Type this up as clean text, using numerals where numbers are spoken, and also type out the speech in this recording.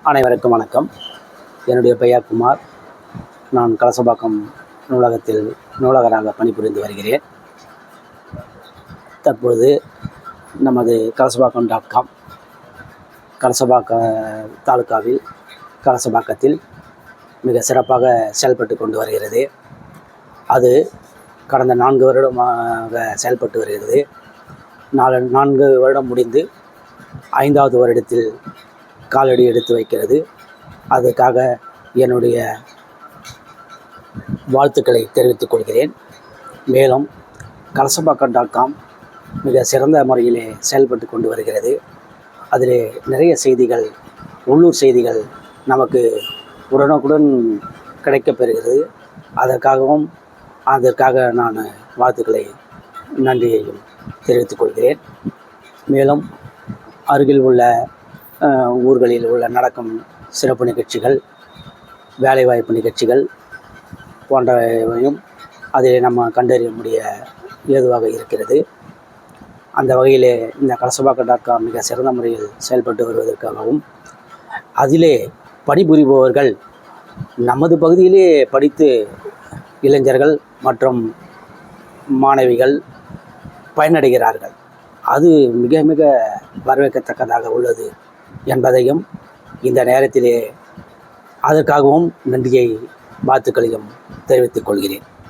அனைவருக்கும் வணக்கம். என்னுடைய பெயர் குமார். நான் கலசபாக்கம் நூலகத்தில் நூலகராக பணிபுரிந்து வருகிறேன். தற்பொழுது நமது கலசபாக்கம்.com கலசபாக்க தாலுக்காவில் கலசபாக்கத்தில் மிக சிறப்பாக செயல்பட்டு கொண்டு வருகிறது. அது கடந்த 4 வருடமாக செயல்பட்டு வருகிறது. 4 வருடம் முடிந்து 5வது வருடத்தில் காலடி எடுத்து வைக்கிறது. அதற்காக என்னுடைய வாழ்த்துக்களை தெரிவித்துக் கொள்கிறேன். மேலும் கலசபாக்கம்.com மிக சிறந்த முறையிலே செயல்பட்டு கொண்டு வருகிறது. அதிலே நிறைய செய்திகள், உள்ளூர் செய்திகள் நமக்கு உடனுக்குடன் கிடைக்கப்பெறுகிறது. அதற்காக நான் வாழ்த்துக்களை, நன்றியையும் தெரிவித்துக் கொள்கிறேன். மேலும் அருகில் உள்ள ஊர்களில் உள்ள நடக்கும் சிறப்பு நிகழ்ச்சிகள், வேலைவாய்ப்பு நிகழ்ச்சிகள் போன்றவையும் அதில் நம்ம கண்டறிய முடிய ஏதுவாக இருக்கிறது. அந்த வகையிலே இந்த கலசபாக்கம்.com மிக சிறந்த முறையில் செயல்பட்டு வருவதற்காகவும், அதிலே பணிபுரிபவர்கள் நமது பகுதியிலே படித்து இளைஞர்கள் மற்றும் மாணவிகள் பயனடைகிறார்கள். அது மிக மிக வரவேற்கத்தக்கதாக உள்ளது என்பதையும் இந்த நேரத்திலே அதற்காகவும் நன்றியை, வாழ்த்துக்களையும் தெரிவித்துக் கொள்கிறேன்.